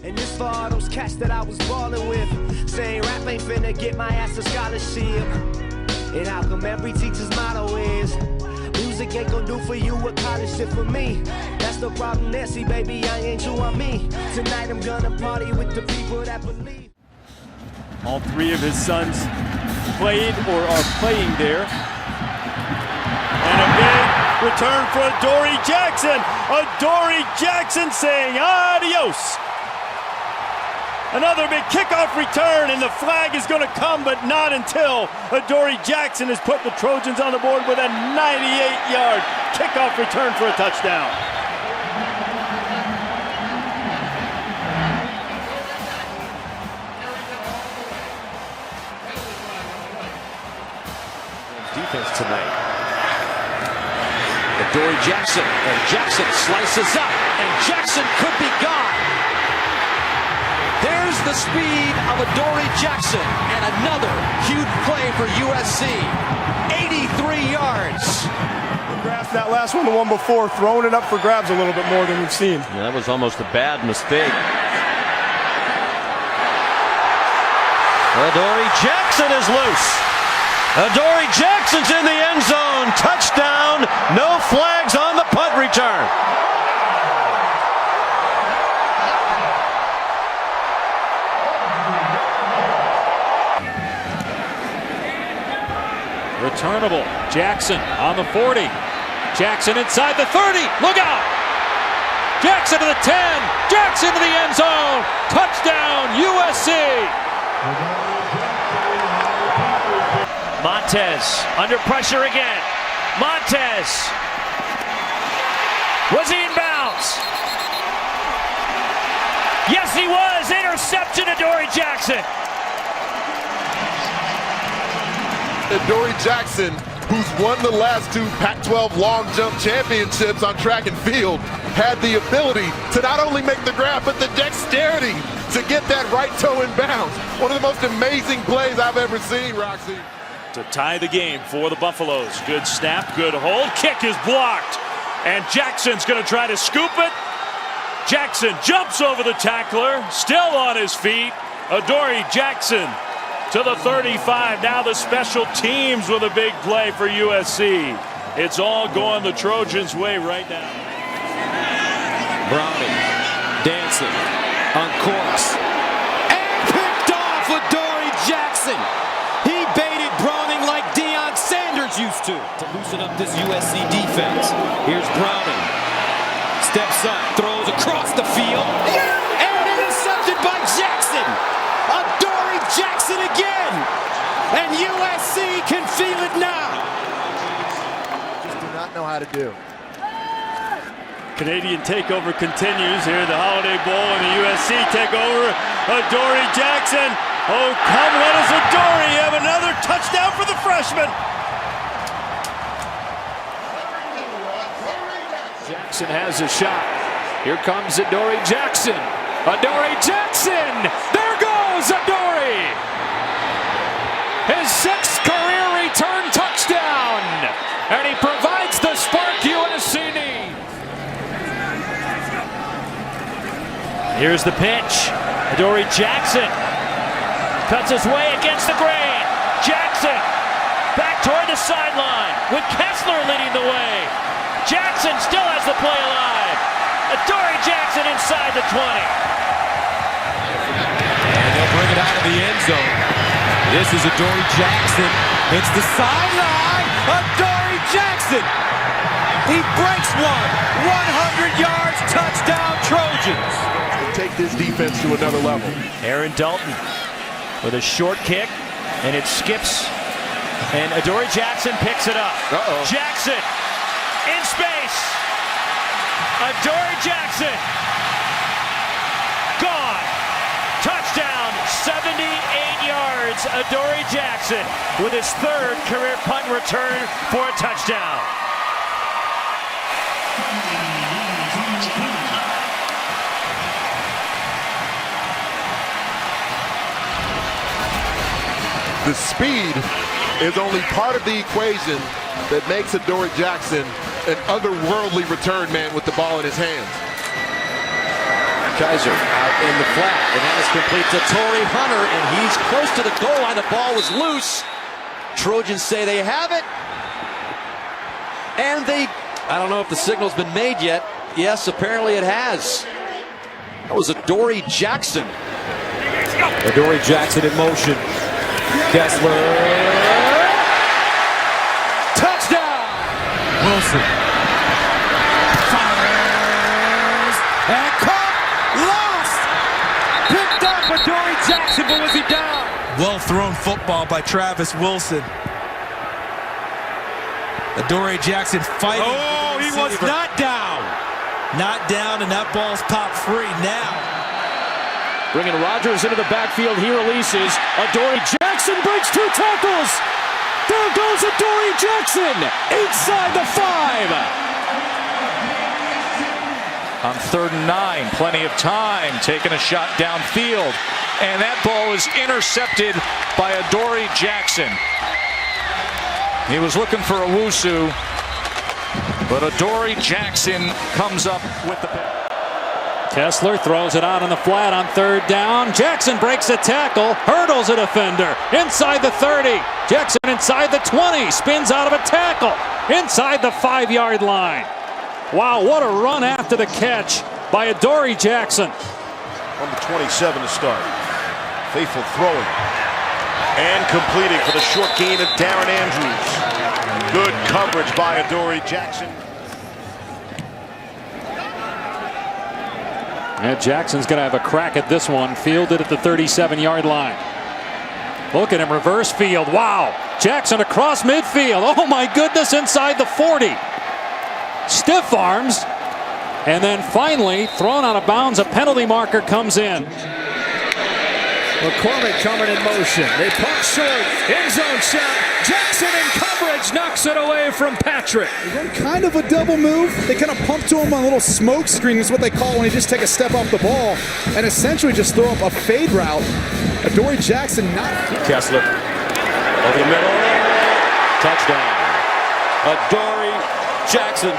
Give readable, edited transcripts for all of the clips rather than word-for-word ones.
And this for all those cats that I was ballin' with, saying rap ain't finna get my ass a scholarship. And how come every teacher's motto is, music ain't gonna do for you what college did for me. That's the problem there, see baby, I ain't you on me. Tonight I'm gonna party with the people that believe. All three of his sons played or are playing there. And a big return for Adoree Jackson. Adoree Jackson saying adios. Another big kickoff return, and the flag is going to come, but not until Adoree Jackson has put the Trojans on the board with a 98-yard kickoff return for a touchdown. Defense tonight. Adoree Jackson, and Jackson slices up, and Jackson could be gone. There's the speed of Adoree Jackson, and another huge play for USC. 83 yards. Grabs that last one, the one before, throwing it up for grabs a little bit more than we've seen. Yeah, that was almost a bad mistake. Adoree Jackson is loose. Adoree Jackson's in the end zone. Touchdown. No flags on the punt return. Returnable. Jackson on the 40. Jackson inside the 30. Look out! Jackson to the 10. Jackson to the end zone. Touchdown, USC. Montez under pressure again. Montez. Was he in bounds? Yes, he was. Interception, Adoree Jackson. Adoree Jackson, who's won the last two Pac-12 long jump championships on track and field, had the ability to not only make the grab, but the dexterity to get that right toe in bounds. One of the most amazing plays I've ever seen, Roxy. To tie the game for the Buffaloes. Good snap, good hold. Kick is blocked. And Jackson's going to try to scoop it. Jackson jumps over the tackler, still on his feet. Adoree Jackson to the 35. Now the special teams with a big play for USC. It's all going the Trojans' way right now. Browning dancing on course. And picked off Adoree Jackson. He baited Browning like Deion Sanders used to loosen up this USC defense. Here's Browning. Steps up, throws across the field. And intercepted by Jackson. Adoree Jackson again. And USC can feel it now. Just do not know how to do. Canadian takeover continues here, the Holiday Bowl and the USC takeover. Adoree Jackson. Oh, come let us Adoree have another touchdown for the freshman. Jackson has a shot. Here comes Adoree Jackson. Adoree Jackson. There goes Adoree. His 6th career return touchdown. And he provides the spark USC needs. Here's the pitch. Adoree Jackson cuts his way against the grain. Jackson back toward the sideline with Kessler leading the way. Jackson still has the play alive. Adoree Jackson inside the 20. And they'll bring it out of the end zone. This is Adoree Jackson. It's the sideline. Adoree Jackson. He breaks one. 100 yards, touchdown Trojans. Take this defense to another level. Aaron Dalton with a short kick, and it skips, and Adoree Jackson picks it up. Jackson in space. Adoree Jackson gone. Touchdown, 78 yards. Adoree Jackson with his 3rd career punt return for a touchdown. The speed is only part of the equation that makes Adoree Jackson an otherworldly return man with the ball in his hands. Kaiser out in the flat, and that is complete to Torrey Hunter, and he's close to the goal line. The ball was loose. Trojans say they have it, and I don't know if the signal's been made yet. Yes, apparently it has. That was Adoree Jackson. Adoree Jackson in motion. Kessler. Touchdown! Wilson. Fires. And caught. Lost. Picked up Adoree Jackson, but was he down? Well thrown football by Travis Wilson. Adoree Jackson fighting. Oh, he was not down. Not down, and that ball's popped free now. Bringing Rodgers into the backfield. He releases. Adoree Jackson breaks 2 tackles. There goes Adoree Jackson inside the 5. On 3rd and 9, plenty of time. Taking a shot downfield. And that ball is intercepted by Adoree Jackson. He was looking for Owusu, but Adoree Jackson comes up with the pick. Kessler throws it out on the flat on 3rd down. Jackson breaks a tackle, hurdles a defender inside the 30. Jackson inside the 20, spins out of a tackle inside the 5-yard line. Wow, what a run after the catch by Adoree Jackson. On the 27 to start. Faithful throwing. And completing for the short gain of Darren Andrews. Good coverage by Adoree Jackson. And Jackson's going to have a crack at this one. Fielded at the 37-yard line. Look at him, reverse field. Wow. Jackson across midfield. Oh my goodness, inside the 40. Stiff arms. And then finally, thrown out of bounds. A penalty marker comes in. McCormick coming in motion. They pump short. End zone shot. Jackson in coverage knocks it away from Patrick. Kind of a double move. They kind of pump to him on a little smoke screen is what they call when you just take a step off the ball and essentially just throw up a fade route. Adoree Jackson not. Kessler over the middle. Touchdown. Adoree Jackson.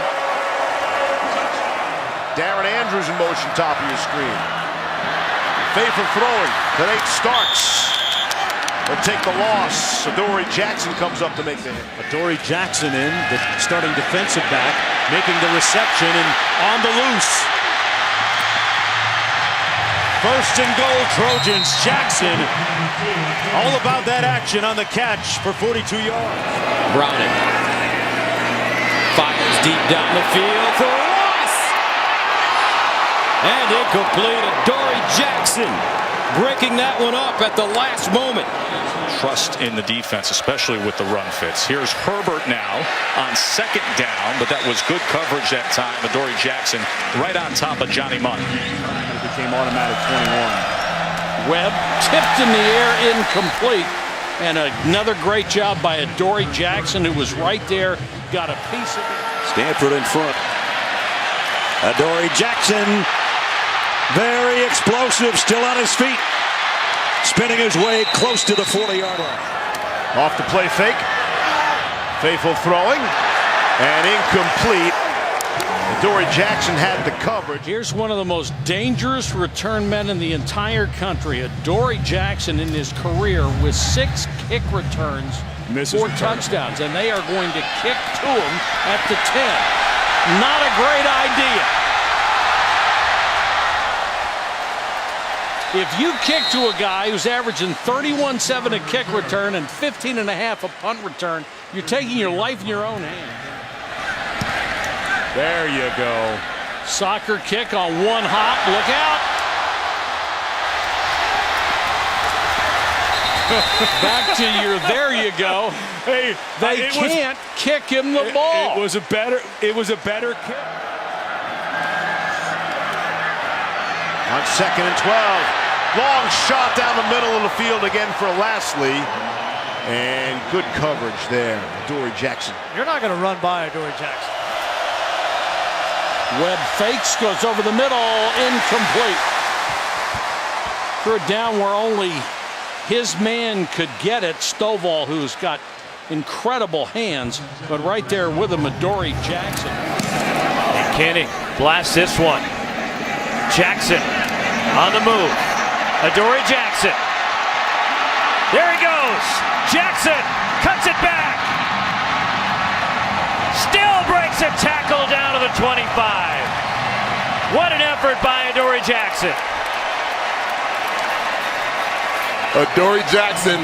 Darren Andrews in motion, top of your screen. Faithful throwing. The 8 starts. They'll take the loss. Adoree Jackson comes up to make the hit. Adoree Jackson in, the starting defensive back, making the reception and on the loose. 1st and goal, Trojans. Jackson, all about that action on the catch for 42 yards. Browning fires deep down the field for Ross. And incomplete. Adoree Jackson breaking that one up at the last moment. Trust in the defense, especially with the run fits. Here's Herbert now on 2nd down, but that was good coverage that time. Adoree Jackson right on top of Johnny Munn. It became automatic 21. Webb tipped in the air, incomplete. And another great job by Adoree Jackson, who was right there, got a piece of it. Stanford in front. Adoree Jackson, very explosive, still on his feet. Spinning his way close to the 40-yard line. Off the play fake. Faithful throwing. And incomplete. Adoree Jackson had the coverage. Here's one of the most dangerous return men in the entire country. Adoree Jackson in his career with 6 kick returns, 4 touchdowns, and they are going to kick to him at the 10. Not a great idea. If you kick to a guy who's averaging 31.7 a kick return and 15.5 a punt return, you're taking your life in your own hands. There you go. Soccer kick on one hop. Look out. Back to your there you go. Hey, they can't kick him the ball. It was a better kick. On 2nd and 12. Long shot down the middle of the field again for Lastly. And good coverage there. Adoree Jackson. You're not going to run by Adoree Jackson. Webb fakes, goes over the middle, incomplete. Threw it down where only his man could get it. Stovall, who's got incredible hands, but right there with him, Adoree Jackson. And Kenny blasts this one. Jackson On the move, Adoree Jackson. There he goes. Jackson cuts it back. Still breaks a tackle down to the 25. What an effort by Adoree Jackson. Adoree Jackson